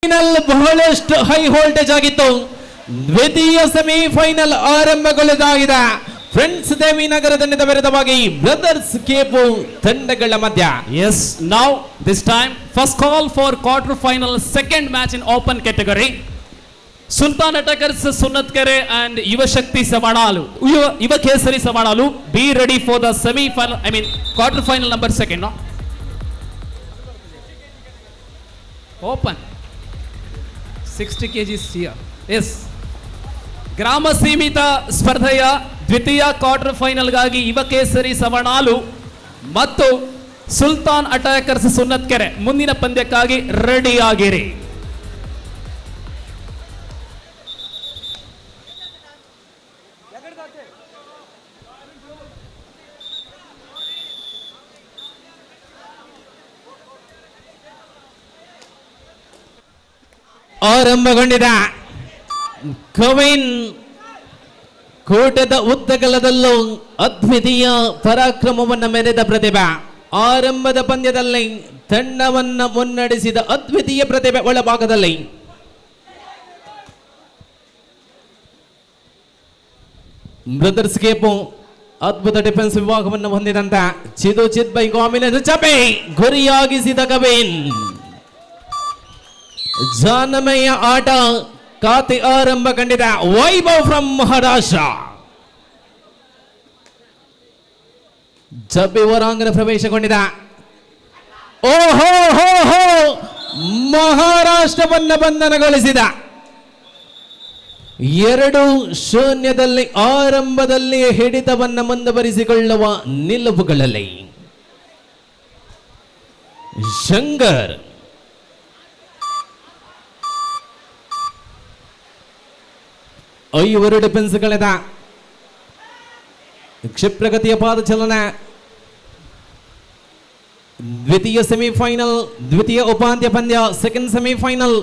Final ಬಹಳಷ್ಟು high voltage ಆಗಿತ್ತು. ದ್ವಿತೀಯ ಸೆಮಿಫೈನಲ್ ಆರಂಭಗೊಳ್ಳದಾಗಿದೆ. ಫ್ರೆಂಡ್ಸ್ ದೇವಿನಗರ ತಂಡದ ವಿರುದ್ಧವಾಗಿ ಬ್ರದರ್ಸ್ ಕೇಪು ತಂಡಗಳ ಮಧ್ಯ. Yes, now this time first call for quarter final second match in open category. Sultan Attackers Sunnatkere and Yuva Shakti Savanalu. Yuva Kesari Savanalu, be ready for the semi-final, quarter final number second, no? Open. 60 kgs here. Yes. ಗ್ರಾಮ ಸೀಮಿತ ಸ್ಪರ್ಧೆಯ ದ್ವಿತೀಯ quarter ಫೈನಲ್ಗಾಗಿ ಯುವ ಕೇಸರಿ ಸವಣಾಲು ಮತ್ತು Sultan attackers ಸುನ್ನತ್ಕೆರೆ ಮುಂದಿನ ಪಂದ್ಯಕ್ಕಾಗಿ ready ಆಗಿರಿ. ಆರಂಭಗೊಂಡಿದ ಕವಿನ್ ಕೂಟದ ಉದ್ದಗಲದಲ್ಲೂ ಅದ್ವಿತೀಯ ಪರಾಕ್ರಮವನ್ನು ಮೆರೆದ ಪ್ರತಿಭೆ. ಆರಂಭದ ಪಂದ್ಯದಲ್ಲಿ ತಂಡವನ್ನು ಮುನ್ನಡೆಸಿದ ಅದ್ವಿತೀಯ ಪ್ರತಿಭೆ ಒಳಭಾಗದಲ್ಲಿ ಬ್ರದರ್ಸ್ ಕೇಪು ಅದ್ಭುತ ಡಿಫೆನ್ಸ್ ವಿಭಾಗವನ್ನು ಹೊಂದಿದಂತ ಚಿದು ಚಿದ್ಬೈ ಕಾಂಬಿನೇಷನ್ ಚಪೆ ಗುರಿಯಾಗಿಸಿದ ಕವಿನ್. ಜಾನಮಯ ಆಟ ಖಾತೆ ಆರಂಭ ಕಂಡಿದ ವೈಭವ್ ಫ್ರಮ್ ಮಹಾರಾಷ್ಟ್ರ. ಜಬ್ಬಿ ಹೊರಾಂಗಣ ಪ್ರವೇಶಗೊಂಡಿದ ಓಹೋ ಹೋ ಹೋ ಮಹಾರಾಷ್ಟ್ರವನ್ನ ಬಂಧನಗೊಳಿಸಿದ 2-0 ಆರಂಭದಲ್ಲಿ ಹಿಡಿತವನ್ನು ಮುಂದುವರಿಸಿಕೊಳ್ಳುವ ನಿಲುವುಗಳಲ್ಲಿ ಶಂಕರ್ ಐವರು ಡಿಫೆನ್ಸ್ಗಳಿದ ಕ್ಷಿಪ್ರಗತಿಯ ಪಾದಚಲನ. ದ್ವಿತೀಯ ಸೆಮಿಫೈನಲ್, ದ್ವಿತೀಯ ಉಪಾಂತ್ಯ ಪಂದ್ಯ, second semifinal.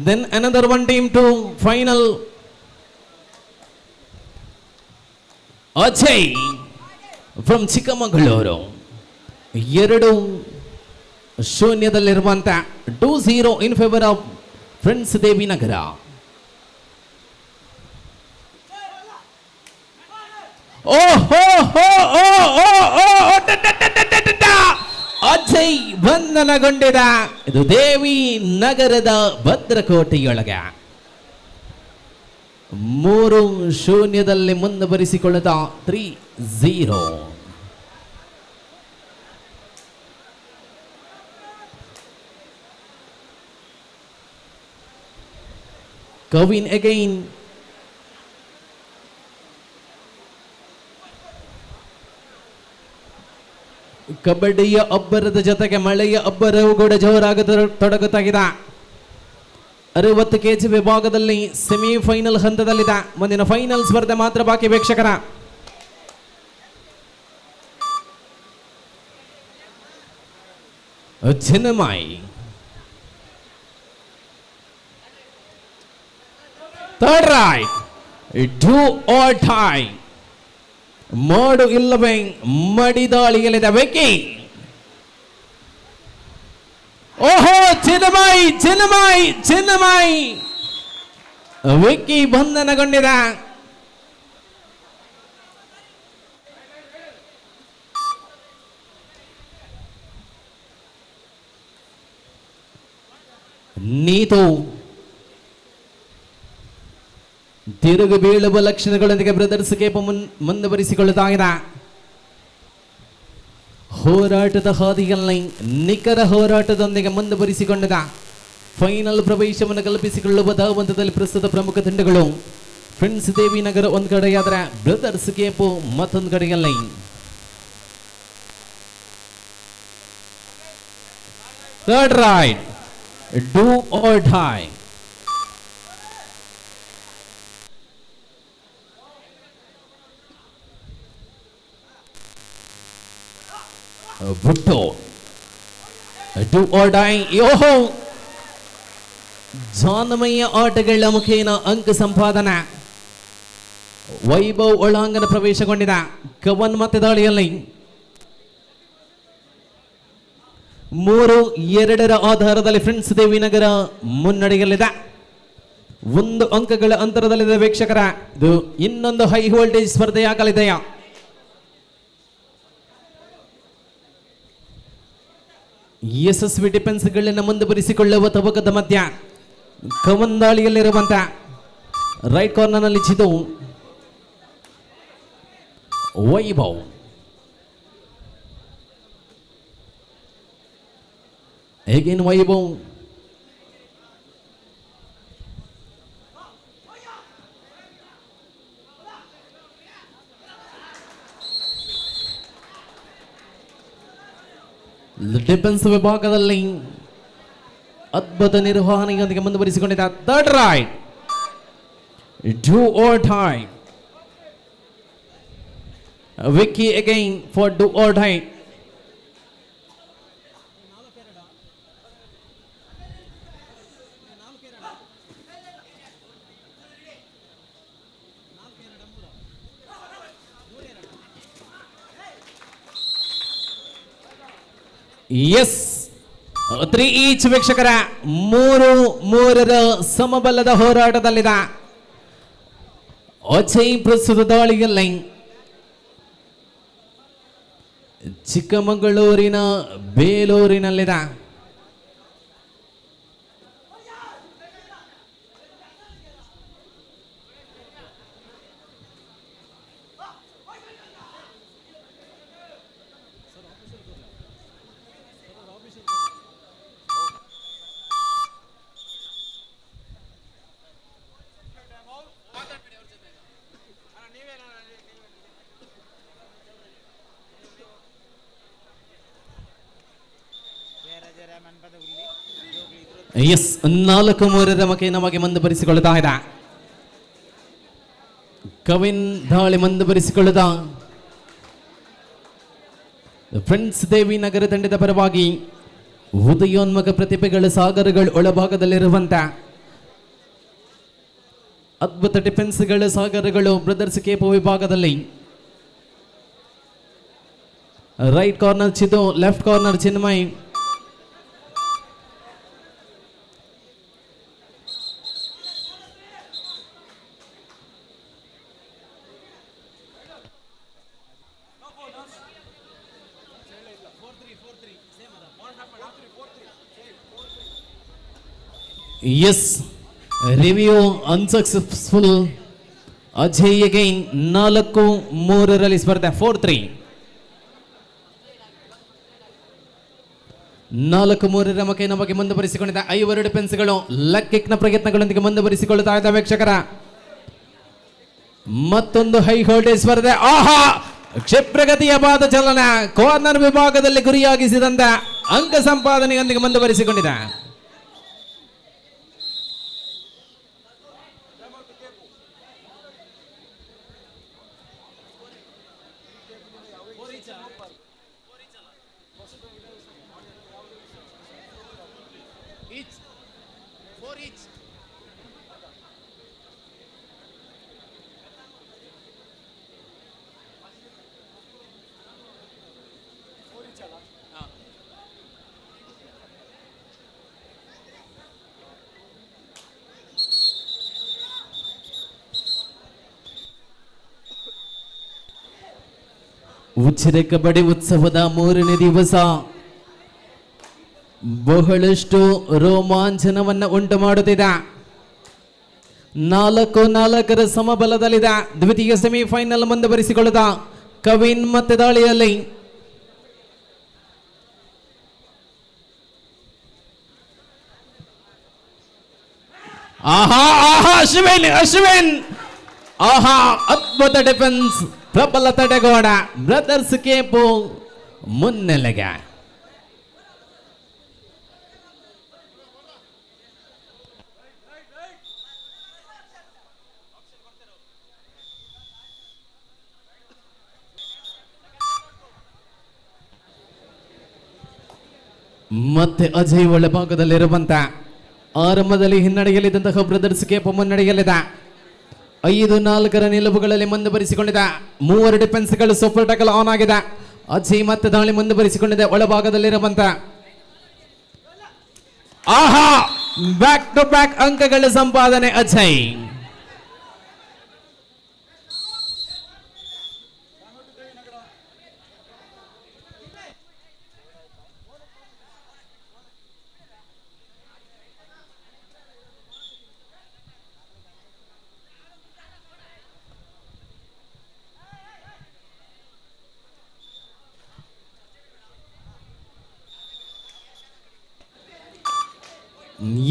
Then another one team to final. Ajay from Chikkamagaluru 2-0 2-0 in favour of Friends Devinagara. Ajay ಬಂಧನಗೊಂಡಿದ. ಇದು ದೇವಿ ನಗರದ ಭದ್ರಕೋಟೆಯೊಳಗ 3-0 ಮುಂದುವರಿಸಿಕೊಳ್ಳುತ್ತಾ 3-0. Kevin again. ಕಬಡ್ಡಿಯ ಅಬ್ಬರದ ಜೊತೆಗೆ ಮಳೆಯ ಅಬ್ಬರವು ಕೂಡ ಜೋರಾಗತೊಡಗುತ್ತಾಗಿದೆ. 60 kg ವಿಭಾಗದಲ್ಲಿ ಸೆಮಿಫೈನಲ್ ಹಂತದಲ್ಲಿದೆ. ಮುಂದಿನ ಫೈನಲ್ ಸ್ಪರ್ಧೆ ಮಾತ್ರ ಬಾಕಿ ವೀಕ್ಷಕರ. Chinmayi third raid, do or die. ಮಾಡು ಇಲ್ಲವೇ ಮಡಿದಾಳಿಯಲ್ಲಿದೆ ವಿಕ್ಕಿ. ಓಹೋ ಚಿನ್ನಮಾಯಿ ಚಿನ್ನಮಾಯಿ ಚಿನ್ನಮಾಯಿ ವಿಕ್ಕಿ ಬಂಧನಗೊಂಡಿದ. ನೀತು ತಿರುಗಿ ಬೀಳುವ ಲಕ್ಷಣಗಳೊಂದಿಗೆ ಬ್ರದರ್ಸ್ ಕೇಪ್ ಮುಂದುವರಿಸಿಕೊಳ್ಳುತ್ತಾ ಇದೆ. ಹೋರಾಟದ ಹಾದಿಯಲ್ಲಿ ನಿಖರ ಹೋರಾಟದೊಂದಿಗೆ ಮುಂದುವರಿಸಿಕೊಂಡಿದ್ದ ಫೈನಲ್ ಪ್ರವೇಶವನ್ನು ಕಲ್ಪಿಸಿಕೊಳ್ಳುವ ಧಾವಂತದಲ್ಲಿ ಪ್ರಸ್ತುತ ಪ್ರಮುಖ ತಂಡಗಳು ಫ್ರೆಂಡ್ಸ್ ದೇವಿನಗರ ಒಂದು ಕಡೆಯಾದರೆ ಬ್ರದರ್ಸ್ ಕೇಪ್ ಮತ್ತೊಂದು ಕಡೆಯಲ್ಲಿ. Third raid, do or dye. Bhutto, do or die. ಯೋಹೋ ಜಾನಮಯ ಆಟಗಳ ಮುಖೇನ ಅಂಕ ಸಂಪಾದನೆ. ವೈಭವ್ ಒಳಾಂಗಣ ಪ್ರವೇಶಗೊಂಡಿದ ಕವನ್ ಮತ್ತೆ ದಾಳಿಯಲ್ಲಿ 3-2 ಆಧಾರದಲ್ಲಿ ಫ್ರೆಂಡ್ಸ್ ದೇವಿನಗರ ಮುನ್ನಡೆಯಲ್ಲಿದೆ. 1 ಅಂಕಗಳ ಅಂತರದಲ್ಲಿದೆ ವೀಕ್ಷಕರ. ಇದು ಇನ್ನೊಂದು ಹೈ ವೋಲ್ಟೇಜ್ ಸ್ಪರ್ಧೆಯಾಗಲಿದೆಯಾ? ಯಶಸ್ವಿ ಡಿಫೆನ್ಸ್ಗಳನ್ನ ಮುಂದುವರಿಸಿಕೊಳ್ಳುವ ತವಕದ ಮಧ್ಯ ಕವಂದಾಳಿಯಲ್ಲಿರುವಂತ ರೈಟ್ ಕಾರ್ನರ್ನಲ್ಲಿ ಚಿದು ವೈಭವ್ ಹೇಗೇನ್ ವೈಭವ್ ಡಿಫೆನ್ಸ್ ವಿಭಾಗದಲ್ಲಿ ಅದ್ಭುತ ನಿರ್ವಹಣೆಯೊಂದಿಗೆ ಮುಂದುವರಿಸಿಕೊಂಡಿದ್ದ third raid do or die. Vicky again for do or die. ಎಸ್ 3 ಈಚ್ ವೀಕ್ಷಕರ 3-3 ಸಮಬಲದ ಹೋರಾಟದಲ್ಲಿದೆ. ಅಜಯ್ ಪ್ರಸ್ತುತ ದಾಳಿಯಲ್ಲಿ ಚಿಕ್ಕಮಗಳೂರಿನ ಬೇಲೂರಿನಲ್ಲಿದೆ. ಎಸ್ 4-3 ನಮಗೆ ನಮಗೆ ಮುಂದುವರಿಸಿಕೊಳ್ಳುತ್ತಾ ಇದೆ. ಕವಿನ್ ದಾಳಿ ಮುಂದುವರಿಸಿಕೊಳ್ಳುತ್ತ ಫ್ರೆಂಡ್ಸ್ ದೇವಿನಗರ ತಂಡದ ಪರವಾಗಿ ಉದಯೋನ್ಮುಖ ಪ್ರತಿಭೆಗಳ ಸಾಗರಗಳು ಒಳಭಾಗದಲ್ಲಿರುವಂತ ಅದ್ಭುತ ಡಿಫೆನ್ಸ್ಗಳ ಸಾಗರಗಳು ಬ್ರದರ್ಸ್ ಕೇಪ್ ವಿಭಾಗದಲ್ಲಿ right corner Chidu, left corner Chinmay. Yes review unsuccessful. Ajay again 4-3 ಸ್ಪರ್ಧೆ 4-3. 4-3 ನಮಗೆ ಮುಂದುವರಿಸಿಕೊಂಡಿದ್ದ 5 ಡಿಫೆನ್ಸ್ಗಳು ಲೆಗ್ ಕಿಕ್ನ ಪ್ರಯತ್ನಗಳೊಂದಿಗೆ ಮುಂದುವರಿಸಿಕೊಳ್ಳುತ್ತಾ ಇದ್ದ ವೀಕ್ಷಕರ. ಮತ್ತೊಂದು ಹೈ ವೋಲ್ಟೇಜ್ ಸ್ಪರ್ಧೆ. ಆಹಾ, ಕ್ಷಿಪ್ರಗತಿಯ ಪಾದ ಚಲನ ಕಾರ್ನರ್ ವಿಭಾಗದಲ್ಲಿ ಗುರಿಯಾಗಿಸಿದಂತ ಅಂಕ ಸಂಪಾದನೆಯೊಂದಿಗೆ ಮುಂದುವರಿಸಿಕೊಂಡಿದೆ. ಉಚಿತ ಕಬಡ್ಡಿ ಉತ್ಸವದ 3ನೇ ದಿವಸ ಬಹಳಷ್ಟು ರೋಮಾಂಚನವನ್ನು ಉಂಟು ಮಾಡುತ್ತಿದೆ. 4-4 ಸಮಬಲದಲ್ಲಿದೆ. ದ್ವಿತೀಯ ಸೆಮಿಫೈನಲ್ ಮುಂದುವರಿಸಿಕೊಳ್ಳುತ್ತ ಕವಿನ್ ಮತ್ತೆ ದಾಳಿಯಲ್ಲಿ ಆಹಾ ಆಹಾ ಅಶ್ವಿನ್ ಆಹಾ, ಅದ್ಭುತ ಡಿಫೆನ್ಸ್, ಪ್ರಬಲ ತಡೆಗೋಡ ಬ್ರದರ್ಸ್ ಕೇಪು ಮುನ್ನೆಲೆಗೆ. ಮತ್ತೆ ಅಜಯ್ ಒಳಭಾಗದಲ್ಲಿರುವಂತ ಆರಂಭದಲ್ಲಿ ಹಿನ್ನಡೆಯಲ್ಲಿದ್ದಂತಹ ಬ್ರದರ್ಸ್ ಕೇಪ್ ಮುನ್ನಡೆಯಲ್ಲಿದೆ. 5-4 ನಿಲುವುಗಳಲ್ಲಿ ಮುಂದುವರಿಸಿಕೊಂಡಿದ್ದ 3 ಡಿಫೆನ್ಸ್ಗಳು ಸೂಪರ್ ಟ್ಯಾಕಲ್ ಆನ್ ಆಗಿದೆ. ಅಜಯ್ ಮತ್ತೆ ದಾಳಿ ಮುಂದುವರಿಸಿಕೊಂಡಿದೆ. ಒಳಭಾಗದಲ್ಲಿರುವಂತ ಆಹಾ, ಬ್ಯಾಕ್ ಟು ಬ್ಯಾಕ್ ಅಂಕಗಳ ಸಂಪಾದನೆ ಅಜಯ್.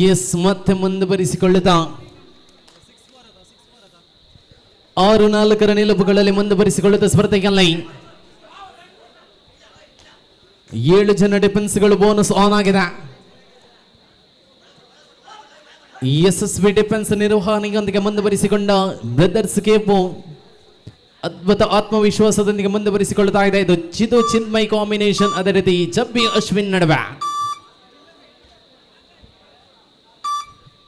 ಎಸ್, ಮತ್ತೆ ಮುಂದುವರಿಸಿಕೊಳ್ಳುತ್ತಾ 6-4 ನಿಲುವುಗಳಲ್ಲಿ ಮುಂದುವರಿಸಿಕೊಳ್ಳುತ್ತಾ ಸ್ಪರ್ಧೆಯಲ್ಲಿ 7 ಜನ ಡಿಫೆನ್ಸ್ಗಳು ಬೋನಸ್ ಆನ್ ಆಗಿದೆ. ಯಶಸ್ವಿ ಡಿಫೆನ್ಸ್ ನಿರ್ವಹಣೆಯೊಂದಿಗೆ ಮುಂದುವರಿಸಿಕೊಂಡ ಬ್ರದರ್ಸ್ ಕೇಪು ಅದ್ಭುತ ಆತ್ಮವಿಶ್ವಾಸದೊಂದಿಗೆ ಮುಂದುವರಿಸಿಕೊಳ್ಳುತ್ತಾ ಇದೆ. ಇದು ಚಿದು ಚಿನ್ಮಯ್ ಕಾಂಬಿನೇಷನ್, ಅದೇ ರೀತಿ ಜಬ್ಬಿ ಅಶ್ವಿನ್ ನಡುವೆ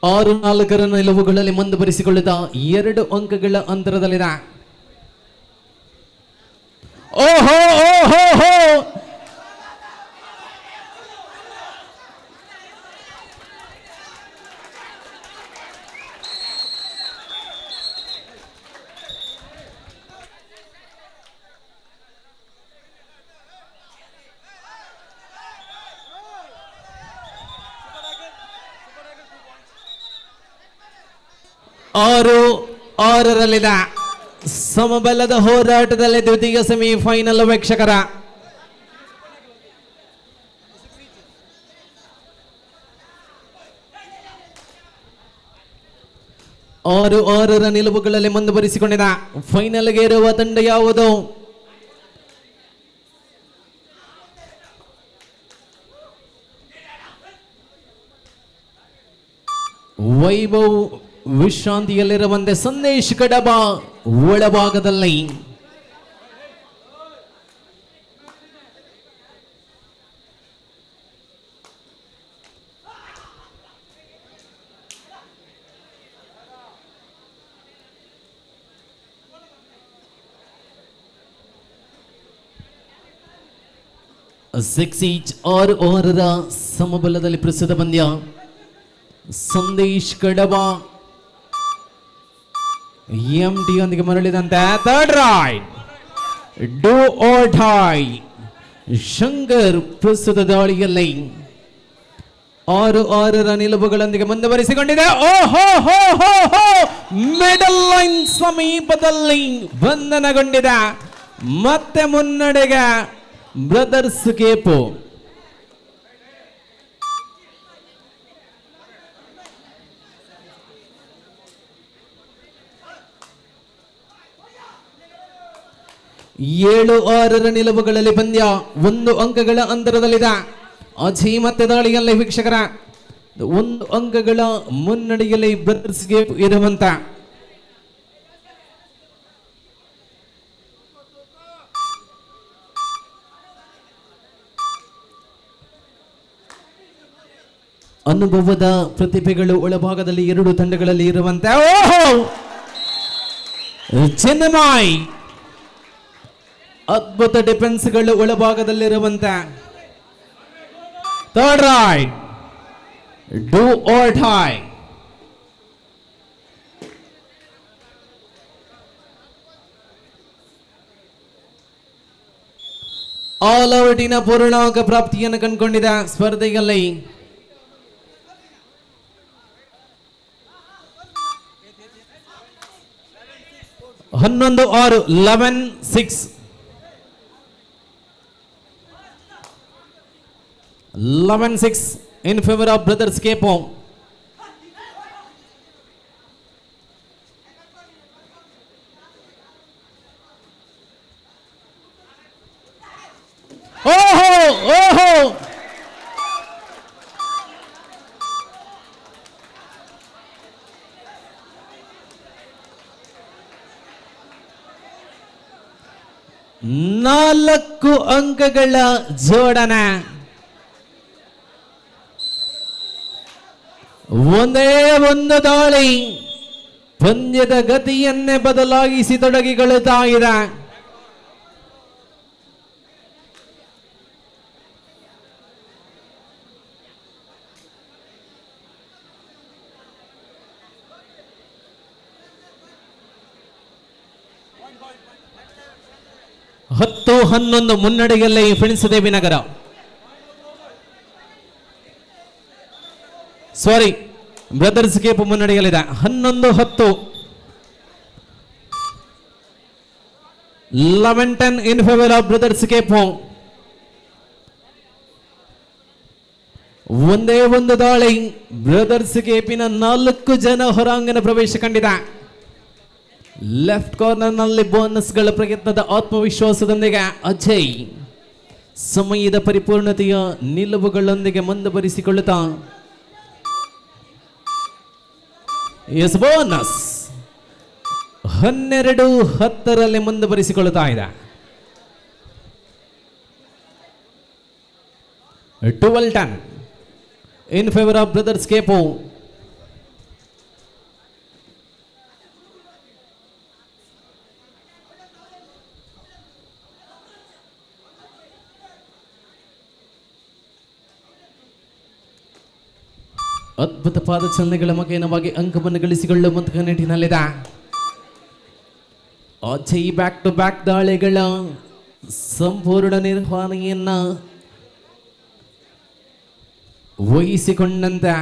6-4 ನಿಲುವುಗಳಲ್ಲಿ ಮುಂದುವರಿಸಿಕೊಳ್ಳುತ್ತಾ 2 ಅಂಕಗಳ ಅಂತರದಲ್ಲಿದೆ. ಓಹೋ ಓಹೋ ಹೋ, ಆರು ಆರರಲ್ಲಿನ ಸಮಬಲದ ಹೋರಾಟದಲ್ಲಿ ದ್ವಿತೀಯ ಸೆಮಿಫೈನಲ್ ವೀಕ್ಷಕರ 6 ನಿಲುವುಗಳಲ್ಲಿ ಮುಂದುವರಿಸಿಕೊಂಡಿದೆ. ಫೈನಲ್ಗೆ ಇರುವ ತಂಡ ಯಾವುದು? ವೈಭವ್ ವಿಶ್ರಾಂತಿಯಲ್ಲಿರುವಂತೆ ಸಂದೇಶ್ ಕಡಬ ಒಳಭಾಗದಲ್ಲಿ ಸಿಕ್ಸ್ 6 ಸಮಬಲದಲ್ಲಿ ಪ್ರಸ್ತುತ ಪಂದ್ಯ. ಸಂದೇಶ್ ಕಡಬ MT ಯೊಂದಿಗೆ ಮರಳಿದಂತೆ third raid do or die. Shankar ಪ್ರಸ್ತುತ ದಾಳಿಯಲ್ಲಿ 6 ನಿಲುವುಗಳೊಂದಿಗೆ ಮುಂದುವರಿಸಿಕೊಂಡಿದೆ. ಓಹೋ ಹೋ ಹೋ ಹೋ, ಮಿಡಲ್ ಲೈನ್ ಸಮೀಪದಲ್ಲಿ ಬಂಧನಗೊಂಡಿದೆ. ಮತ್ತೆ ಮುನ್ನಡೆಗೆ ಬ್ರದರ್ಸ್ ಕೇಪು. ಏಳು 6 ನಿಲುವುಗಳಲ್ಲಿ ಪಂದ್ಯ 1 ಅಂಕಗಳ ಅಂತರದಲ್ಲಿದೆ. ಅಜಯ್ ಮತ್ತೆ ದಾಳಿಯಲ್ಲಿ ವೀಕ್ಷಕರ 1 ಅಂಕಗಳ ಮುನ್ನಡೆಯಲ್ಲಿ ಬ್ರದರ್ಸ್ ಗೇಪ್ ಇರುವಂತ ಅನುಭವದ ಪ್ರತಿಭೆಗಳು ಒಳಭಾಗದಲ್ಲಿ 2 ತಂಡಗಳಲ್ಲಿ ಇರುವಂತೆ. ಓಹೋ, ಚಿನ್ಮಯ್ ಅದ್ಭುತ ಡಿಫೆನ್ಸ್ಗಳು ಒಳಭಾಗದಲ್ಲಿರುವಂತೆ. Third raid do or die. All ಔಟಿನ ಪೂರ್ಣಾಂಕ ಪ್ರಾಪ್ತಿಯನ್ನು ಕಂಡುಕೊಂಡಿದೆ ಸ್ಪರ್ಧೆಯಲ್ಲಿ. ಹನ್ನೊಂದು 6 11-6 11-6 in favor of brothers Capo. ಓಹೋ, ನಾಲ್ಕು ಅಂಕಗಳ ಜೋಡಣೆ. ಒಂದೇ ಒಂದು ದಾಳಿ ಪಂದ್ಯದ ಗತಿಯನ್ನೇ ಬದಲಾಯಿಸಿ ತೊಡಗಿಕೊಳ್ಳುತ್ತಾ ಇದೆ. 10-11 ಮುನ್ನಡೆಯಲ್ಲಿ friends Devinagara. Sorry, brothers cape ಮುನ್ನಡೆಯಲ್ಲಿದೆ 11-10. 11-10 in favour of brothers cape. ಒಂದೇ ಒಂದು ದಾಳಿ, ಬ್ರದರ್ಸ್ ಕೇಪಿನ 4 ಜನ ಹೊರಾಂಗಣ ಪ್ರವೇಶ ಕಂಡಿದೆ. ಲೆಫ್ಟ್ ಕಾರ್ನರ್ ನಲ್ಲಿ ಬೋನಸ್ಗಳ ಪ್ರಯತ್ನದ ಆತ್ಮವಿಶ್ವಾಸದೊಂದಿಗೆ ಅಜಯ್ ಸಮಯದ ಪರಿಪೂರ್ಣತೆಯ ನಿಲುವುಗಳೊಂದಿಗೆ ಮುಂದುವರಿಸಿಕೊಳ್ಳುತ್ತಾ ಎಸ್ ಬೋನಸ್ 12-10 ಮುಂದುವರಿಸಿಕೊಳ್ಳುತ್ತಾ ಇದೆ. 12-10 ಇನ್ ಫೇವರ್ ಆಫ್ ಬ್ರದರ್ಸ್ ಕೇಪು. ಅದ್ಭುತ ಪಾದಚಲನೆಗಳ ಮುಖೇನವಾಗಿ ಅಂಕವನ್ನು ಗಳಿಸಿಕೊಳ್ಳುವಂತಹ ನಿಟ್ಟಿನಲ್ಲಿದೆ. ಅಜಯ್ ಬ್ಯಾಕ್ ಟು ಬ್ಯಾಕ್ ದಾಳಿಗಳ ಸಂಪೂರ್ಣ ನಿರ್ವಹಣೆಯನ್ನ ವಹಿಸಿಕೊಂಡಂತೆ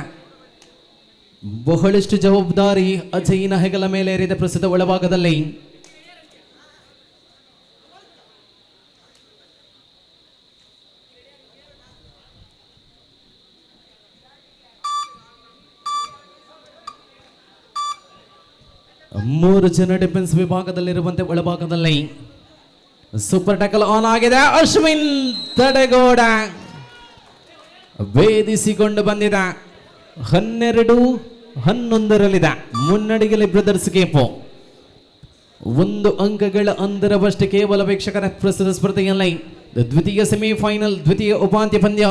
ಬಹಳಷ್ಟು ಜವಾಬ್ದಾರಿ ಅಜಯ್ನ ಹೆಗಲ ಮೇಲೆ ಏರಿದ ಪ್ರಸ್ತುತ ಒಳಭಾಗದಲ್ಲಿ. ಮೂರು ಜನ ಡಿಫೆನ್ಸ್ ವಿಭಾಗದಲ್ಲಿರುವಂತೆ ಒಳಭಾಗದಲ್ಲಿ ಸೂಪರ್ ಟ್ಯಾಕಲ್ ಆನ್ ಆಗಿದೆ. ಅಶ್ವಿನ್ ತಡೆಗೋಡ ವೇದಿಸಿಕೊಂಡು ಬಂದಿದೆ. 12-11 ಮುನ್ನಡೆಯಲ್ಲಿ ಬ್ರದರ್ಸ್ ಕೇಪು. 1 ಅಂಕಗಳ ಅಂತರವಷ್ಟೇ ಕೇವಲ ವೀಕ್ಷಕರ ಪ್ರಸ್ತುತ ಸ್ಪರ್ಧೆಯಲ್ಲಿ ದ್ವಿತೀಯ ಸೆಮಿಫೈನಲ್, ದ್ವಿತೀಯ ಉಪಾಂತ್ಯ ಪಂದ್ಯ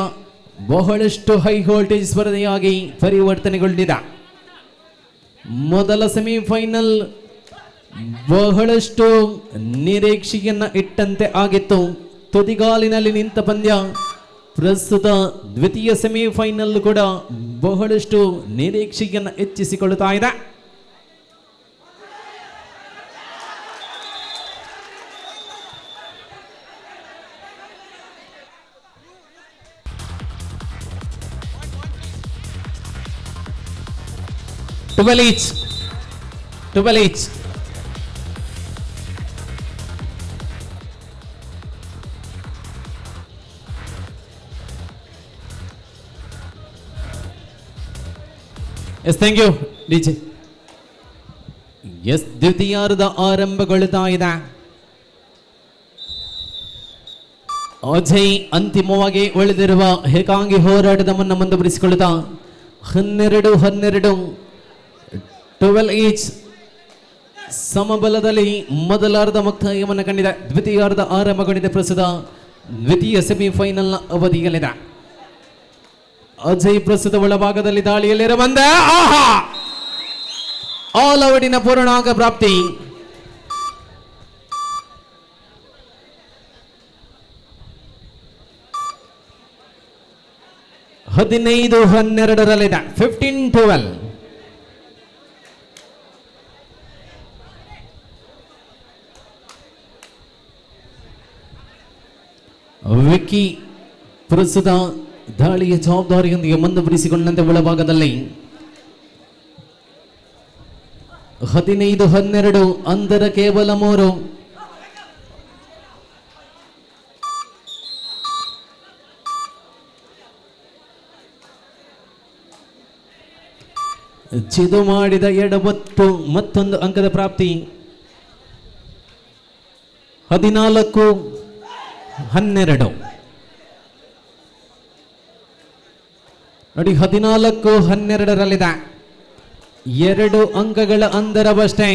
ಬಹಳಷ್ಟು ಹೈ ವೋಲ್ಟೇಜ್ ಸ್ಪರ್ಧೆಯಾಗಿ ಪರಿವರ್ತನೆಗೊಂಡಿದೆ. ಮೊದಲ ಸೆಮಿಫೈನಲ್ ಬಹಳಷ್ಟು ನಿರೀಕ್ಷೆಯನ್ನ ಇಟ್ಟಂತೆ ಆಗಿತ್ತು. ತುದಿಗಾಲಿನಲ್ಲಿ ನಿಂತ ಪಂದ್ಯ. ಪ್ರಸ್ತುತ ದ್ವಿತೀಯ ಸೆಮಿಫೈನಲ್ ಕೂಡ ಬಹಳಷ್ಟು ನಿರೀಕ್ಷೆಯನ್ನು ಹೆಚ್ಚಿಸಿಕೊಳ್ಳುತ್ತಾ ಇದೆ. Twelve each. Yes, thank you, DJ. Yes, ದ್ವಿತೀಯಾರ್ಧ ಆರಂಭಗೊಳ್ಳುತ್ತಾ ಇದೆ. ಅಜಯ್ ಅಂತಿಮವಾಗಿ ಉಳಿದಿರುವ ಏಕಾಂಗಿ ಹೋರಾಟದ ಮುನ್ನ ಮುಂದುವರಿಸಿಕೊಳ್ಳುತ್ತಾ 12-12 12 ಈಚ್ ಸಮಬಲದಲ್ಲಿ ಮೊದಲಾರ್ಧ ಮುಕ್ತಾಯವನ್ನು ಕಂಡಿದೆ. ದ್ವಿತೀಯಾರ್ಧ ಆರಂಭಗೊಂಡಿದೆ. ಪ್ರಸ್ತುತ ದ್ವಿತೀಯ ಸೆಮಿಫೈನಲ್ನ ಅವಧಿಯಲ್ಲಿದೆ. ಅಜಯ್ ಪ್ರಸ್ತುತ ಒಳಭಾಗದಲ್ಲಿ ದಾಳಿಯಲ್ಲಿರ ಬಂದ ಆಲ್ ಔಟಿನ ಪೂರ್ಣಾಂಕ ಪ್ರಾಪ್ತಿ. ಹದಿನೈದು 12 15-12. ವಿಕ್ಕಿ ಪ್ರಸ್ತುತ ದಾಳಿಯ ಜವಾಬ್ದಾರಿಯೊಂದಿಗೆ ಮುಂದುವರಿಸಿಕೊಂಡಂತೆ ಒಳಭಾಗದಲ್ಲಿ 15-12 ಅಂತರ ಕೇವಲ 3. ಚಿದು ಮಾಡಿದ ಎಡವತ್ತು ಮತ್ತೊಂದು ಅಂಕದ ಪ್ರಾಪ್ತಿ. 14-12 ನೋಡಿ. 14-12 2 ಅಂಕಗಳ ಅಂತರವಷ್ಟೇ.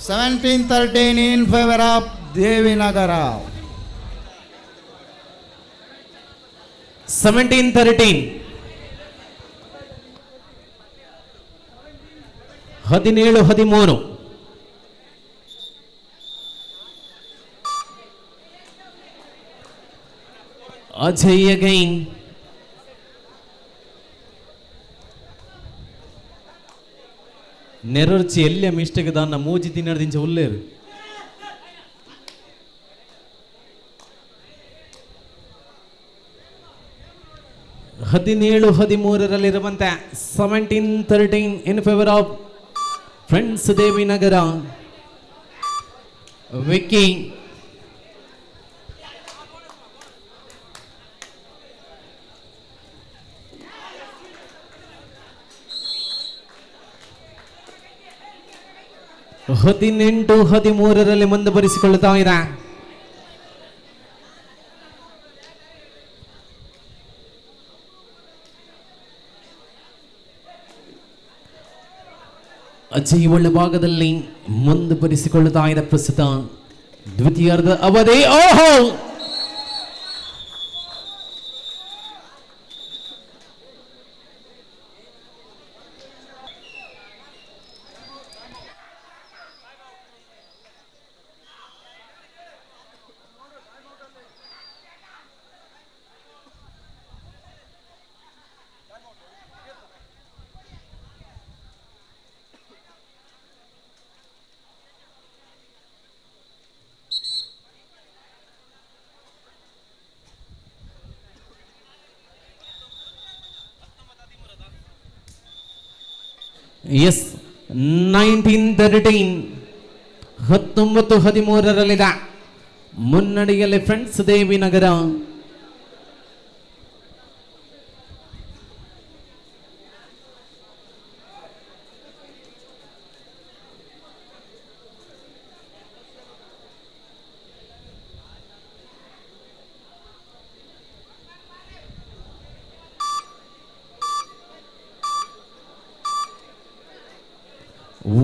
17-13 in favor of Devinagara. 17-13. 17-13. Ajay again. నెరర్చి ఎల్లే మిస్టేక్ దాన్న మూజి తిన్నది దించి ఉల్లేరు 17-13 17-13 in favor of Friends Devinagara. Vicky. ಹದಿನೆಂಟು 13 ಮುಂದುವರಿಸಿಕೊಳ್ಳುತ್ತಾ ಇದೆ. ಅಜಯ್ ಒಳ್ಳೆ ಭಾಗದಲ್ಲಿ ಮುಂದುವರಿಸಿಕೊಳ್ಳುತ್ತಾ ಇದೆ. ಪ್ರಸ್ತುತ ದ್ವಿತೀಯಾರ್ಧ ಅವಧಿ. ಓಹೋ, ಎಸ್ 19-13 19-13 ಮುನ್ನಡೆಯಲ್ಲಿ ಫ್ರೆಂಡ್ಸ್ ದೇವಿನಗರ.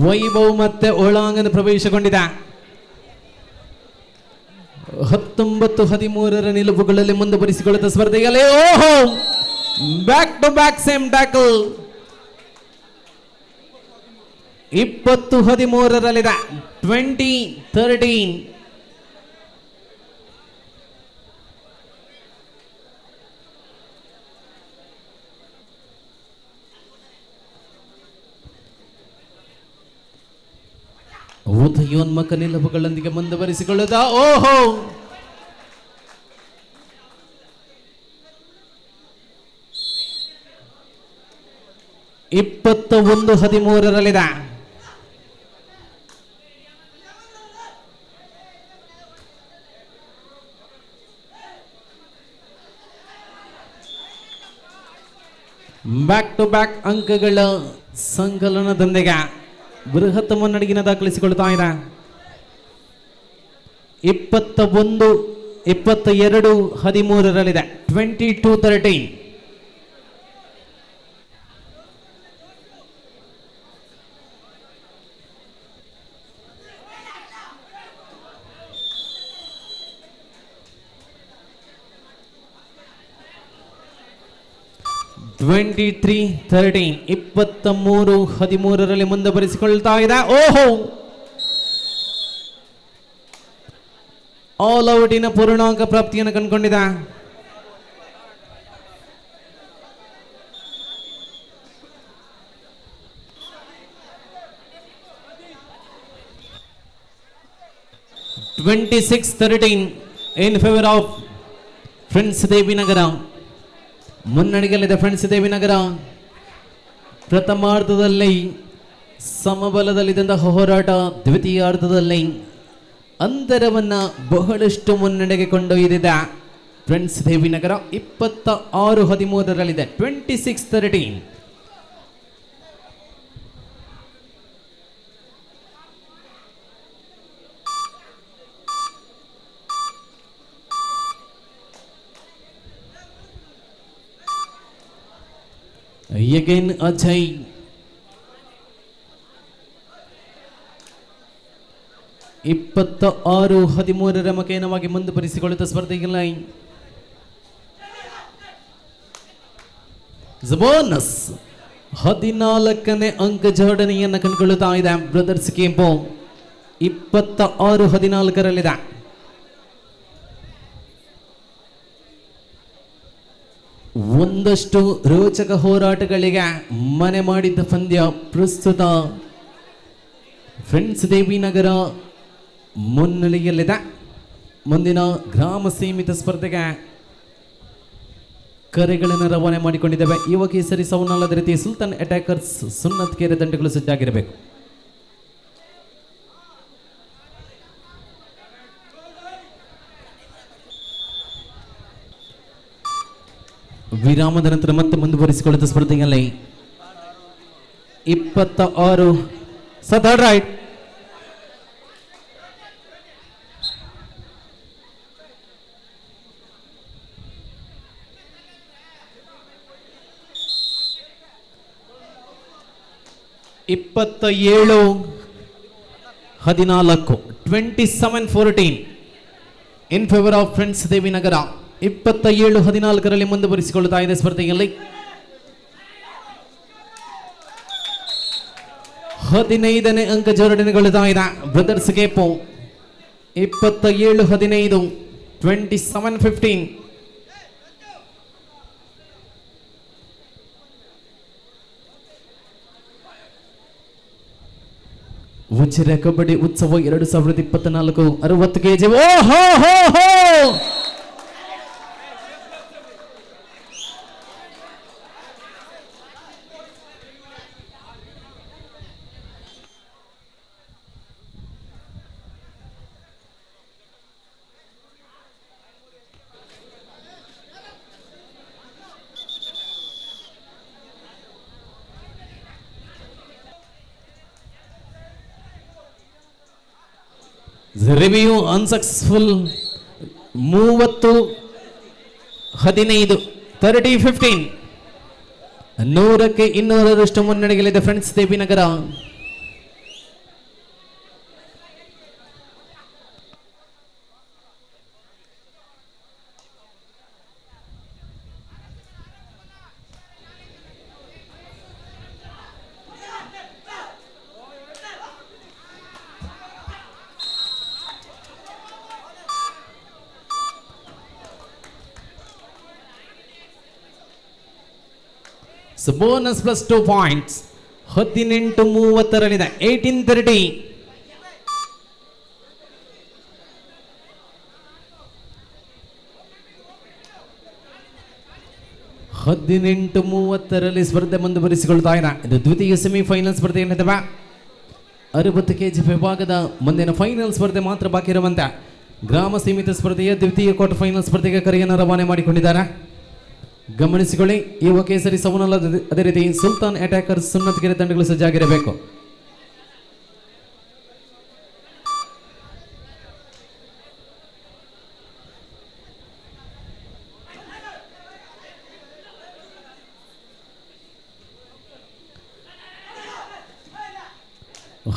ವೈಭವ್ ಮತ್ತೆ ಒಳಾಂಗಣ ಪ್ರವೇಶಗೊಂಡಿದೆ. 19-13 ನಿಲುವುಗಳಲ್ಲಿ ಮುಂದುವರಿಸಿಕೊಳ್ಳುತ್ತ ಸ್ಪರ್ಧೆಯಲ್ಲಿ ಓಹೋ, back to back same tackle. 20-13 20-13. ಉದಯೋನ್ಮುಖ ನಿಲುವುಗಳೊಂದಿಗೆ ಮುಂದುವರಿಸಿಕೊಳ್ಳುತ್ತಾ ಓಹೋ, ಇಪ್ಪತ್ತ 13 ಬ್ಯಾಕ್ ಟು ಬ್ಯಾಕ್ ಅಂಕಗಳ ಸಂಕಲನದೊಂದಿಗೆ ಬೃಹತ್ ಮುನ್ನಡೆಗಿನ ದಾಖಲಿಸಿಕೊಳ್ತಾ ಇದೆ. 21-22 22-13. (23-13) 23-13 ಮುಂದುವರಿಸಿಕೊಳ್ತಾ ಇದೆ. ಓಹೋ, ಆಲ್ ಔಟಿನ ಪೂರ್ಣಾಂಕ ಪ್ರಾಪ್ತಿಯನ್ನು ಕಂಡುಕೊಂಡಿದೆ. (26-13) in favor of Friends Devinagara. ಮುನ್ನಡೆಯಲ್ಲಿದೆ ಫ್ರೆಂಡ್ಸ್ ದೇವಿನಗರ. ಪ್ರಥಮಾರ್ಧದಲ್ಲಿ ಸಮಬಲದಲ್ಲಿದ್ದಂತಹ ಹೋರಾಟ ದ್ವಿತೀಯಾರ್ಧದಲ್ಲಿ ಅಂತರವನ್ನು ಬಹಳಷ್ಟು ಮುನ್ನಡೆಗೆ ಕೊಂಡೊಯ್ದಿದೆ ಫ್ರೆಂಡ್ಸ್ ದೇವಿನಗರ. 26-13 26-13. Again Ajay. 26-13 ಮಕೇನವಾಗಿ ಮುಂದುವರಿಸಿಕೊಳ್ಳುತ್ತ ಸ್ಪರ್ಧೆಗಳ ಬೋನಸ್ 14ನೇ ಅಂಕ ಜೋಡಣೆಯನ್ನು ಕಂಡುಕೊಳ್ಳುತ್ತಾ ಇದೆ ಬ್ರದರ್ಸ್ ಕೆಂಪು 26-14 ಒಂದಷ್ಟು ರೋಚಕ ಹೋರಾಟಗಳಿಗೆ ಮನೆ ಮಾಡಿದ್ದ ಪಂದ್ಯ ಪ್ರಸ್ತುತ ಫ್ರೆಂಡ್ಸ್ ದೇವಿನಗರ ಮುನ್ನೆಲೆಯಲ್ಲಿದೆ. ಮುಂದಿನ ಗ್ರಾಮ ಸೀಮಿತ ಸ್ಪರ್ಧೆಗೆ ಕರೆಗಳನ್ನು ರವಾನೆ ಮಾಡಿಕೊಂಡಿದ್ದೇವೆ. ಯುವ ಕೇಸರಿ ಸೌನಲ್ಲದ ರೀತಿ ಸುಲ್ತಾನ್ ಅಟ್ಯಾಕರ್ಸ್ ಸುನ್ನತ್ ಕೆರೆ ತಂಡಗಳು ಸಜ್ಜಾಗಿರಬೇಕು. ವಿರಾಮದ ನಂತರ ಮತ್ತೆ ಮುಂದುವರಿಸಿಕೊಳ್ಳುತ್ತ ಸ್ಪರ್ಧೆಯಲ್ಲಿ 26 ಥರ್ಡ್ ರೈಟ್ ಇಪ್ಪತ್ತ 27-14 ಇನ್ ಫೇವರ್ ಆಫ್ ಫ್ರೆಂಡ್ಸ್ ದೇವಿನಗರ 27-14 ಮುಂದುವರಿಸಿಕೊಳ್ಳುತ್ತಾ ಇದೆ ಸ್ಪರ್ಧೆಯಲ್ಲಿ. 15ನೇ ಅಂಕ ಜೋಡಣೆಗೊಳ್ಳುತ್ತಾ ಇದೆ ಬ್ರದರ್ಸ್ ಕೆಂಪು 27-15 27-15. ಉಚಿರ ಕಬಡ್ಡಿ ಉತ್ಸವ 2024 60 ಕೆಜಿ. ಓಹೋ ಹೋ ಹೋ ರಿವ್ಯೂ ಅನ್ಸಕ್ಸಸ್ಫುಲ್ 30-15 30-15 100ಕ್ಕೆ 200ರಷ್ಟು ಮುನ್ನಡೆಯಲ್ಲಿದೆ Friends Devinagara. So bonus plus 2 points 18-30 18-30. ಹದಿನೆಂಟು 30ರಲ್ಲಿ ಸ್ಪರ್ಧೆ ಮುಂದುವರಿಸಿಕೊಳ್ತಾ ಇದೆ. ಇದು ದ್ವಿತೀಯ ಸೆಮಿಫೈನಲ್ ಸ್ಪರ್ಧೆ ಏನಿದೆ 60 ಕೆಜಿ ವಿಭಾಗದ ಮುಂದಿನ ಫೈನಲ್ ಸ್ಪರ್ಧೆ ಮಾತ್ರ ಬಾಕಿ ಇರುವಂತೆ ಗ್ರಾಮ ಸೀಮಿತ ಸ್ಪರ್ಧೆಯ ದ್ವಿತೀಯ ಕ್ವಾರ್ಟರ್ ಫೈನಲ್ ಸ್ಪರ್ಧೆಗೆ ಕರೆಯನ್ನು ರವಾನೆ ಮಾಡಿಕೊಂಡಿದ್ದಾರೆ. ಗಮನಿಸಿಕೊಳ್ಳಿ, ಯುವ ಕೇಸರಿ ಸವನಲ್ ಅದೇ ರೀತಿ ಸುಲ್ತಾನ್ ಅಟ್ಯಾಕರ್ಸ್ ಸುನ್ನತ್ ಕೆರೆ ತಂಡಗಳು ಸಜ್ಜಾಗಿರಬೇಕು.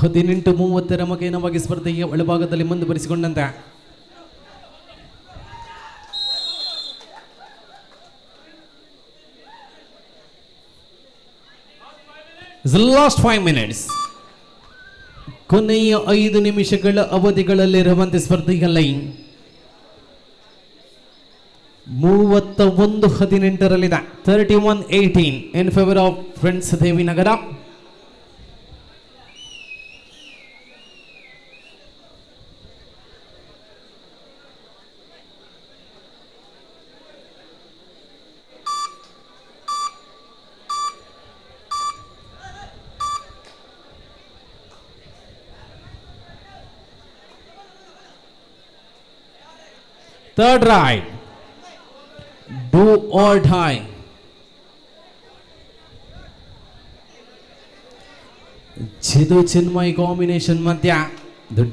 ಹದಿನೆಂಟು 30 ಮಕೇನವಾಗಿ ಸ್ಪರ್ಧೆಯ ಒಳಭಾಗದಲ್ಲಿ ಮುಂದುವರಿಸಿಕೊಂಡಂತೆ ಲಾಸ್ಟ್ 5 minutes ಕೊನೆಯ 5 ನಿಮಿಷಗಳ ಅವಧಿಗಳಲ್ಲಿರುವಂತೆ ಸ್ಪರ್ಧೆಯಲ್ಲಿ 31-18 31-18 in favour of Friends Devinagara. Third right, do or die. Chidu Chinmay combination ಮಧ್ಯ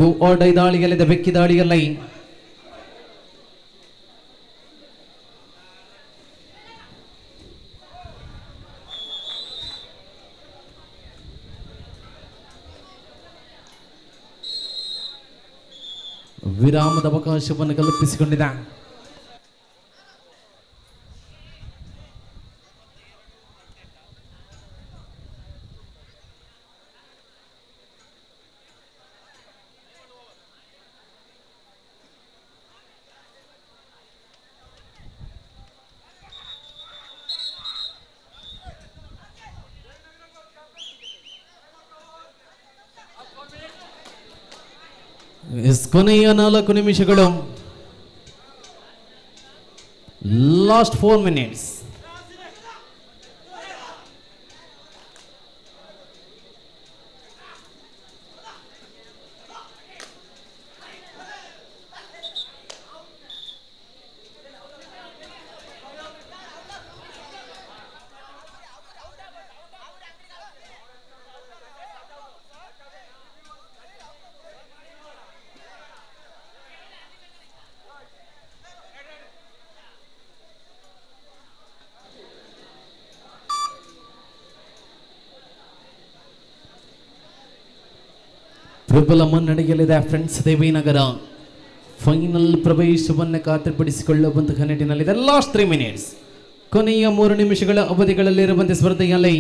do or die ದಾಳಿಯಲ್ಲಿದೆ, ಬೆಕ್ಕಿ ದಾಳಿಯಲ್ಲಿ ವಿರಾಮದ ಅವಕಾಶವನ್ನು ಕಲ್ಪಿಸಿಕೊಂಡಿದೆ. ಕೊನೆಯ 4 ನಿಮಿಷಗಳು. Last 4 minutes. ಪ್ರಬಲ ಮುನ್ನಡೆಯಲ್ಲಿದೆ ಫ್ರೆಂಡ್ಸ್ ದೇವಿನಗರ. ಫೈನಲ್ ಪ್ರವೇಶವನ್ನು ಖಾತ್ರಿಪಡಿಸಿಕೊಳ್ಳುವಂತಹ ನಿಟ್ಟಿನಲ್ಲಿದೆ. Last 3 minutes. ಕೊನೆಯ 3 ನಿಮಿಷಗಳ ಅವಧಿಗಳಲ್ಲಿರುವಂತೆ ಸ್ಪರ್ಧೆಯಲ್ಲಿ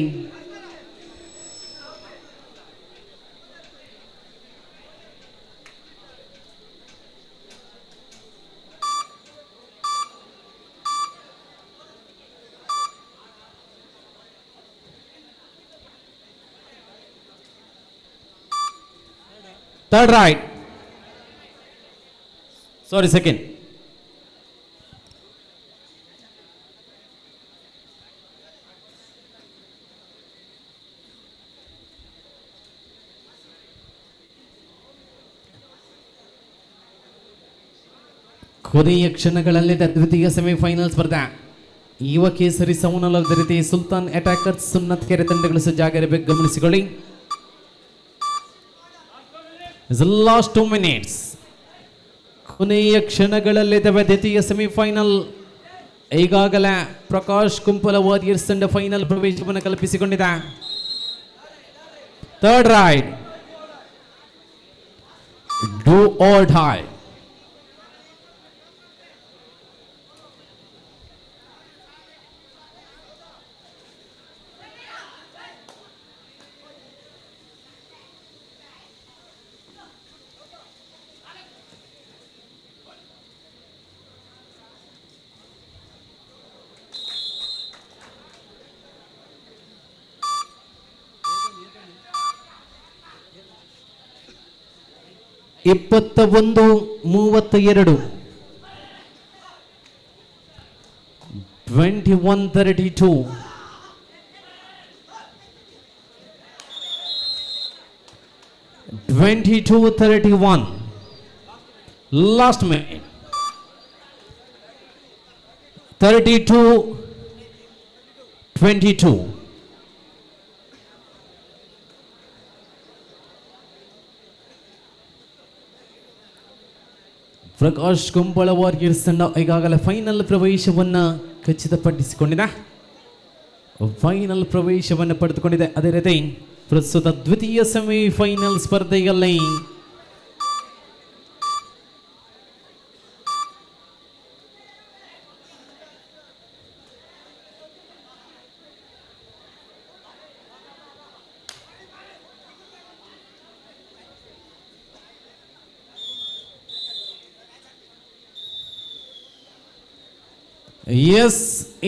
third right. Sorry, second. ಕೊನೆಯ ಕ್ಷಣಗಳಲ್ಲಿದ್ದ ದ್ವಿತೀಯ ಸೆಮಿಫೈನಲ್ ಸ್ಪರ್ಧೆ. ಯುವ ಕೇಸರಿ ಸೌನಲದ ರೀತಿ ಸುಲ್ತಾನ್ ಅಟ್ಯಾಕರ್ಸ್ ಸುನ್ನತ್ ಕೆರೆ ತಂಡಗಳು ಸಜ್ಜಾಗಿರಬೇಕು, ಗಮನಿಸಿಕೊಳ್ಳಿ. Last 2 minutes. ಕೊನೆಯ ಕ್ಷಣಗಳಲ್ಲಿದ್ದಾವೆ ದ್ವಿತೀಯ ಸೆಮಿಫೈನಲ್. ಈಗಾಗಲೇ ಪ್ರಕಾಶ್ ಕುಂಪಲ ವಾರಿಯರ್ಸ್ ತಂಡ ಫೈನಲ್ ಪ್ರವೇಶವನ್ನು ಕಲ್ಪಿಸಿಕೊಂಡಿದೆ. Third raid, do or die. ಇಪ್ಪತ್ತ 32 21-32. Last minute. 32-22. ಪ್ರಕಾಶ್ ಕುಂಬಳ ವಾರಿಯರ್ಸ್ ತಂಡ ಈಗಾಗಲೇ ಫೈನಲ್ ಪ್ರವೇಶವನ್ನು ಖಚಿತಪಡಿಸಿಕೊಂಡಿದೆ. ಫೈನಲ್ ಪ್ರವೇಶವನ್ನು ಪಡೆದುಕೊಂಡಿದೆ. ಅದೇ ರೀತಿ ಪ್ರಸ್ತುತ ದ್ವಿತೀಯ ಸೆಮಿಫೈನಲ್ ಸ್ಪರ್ಧೆಯಲ್ಲಿ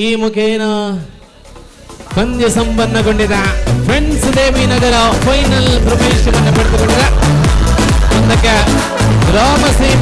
ಈ ಮುಖೇನ ಪಂದ್ಯ ಸಂಪನ್ನಗೊಂಡಿದೆ. ಫ್ರೆಂಡ್ಸ್ ದೇವಿನಗರ ಫೈನಲ್ ಪ್ರವೇಶವನ್ನು ಪಡೆದುಕೊಂಡಿದೆ. ಗ್ರಾಮ ಸೇನೆ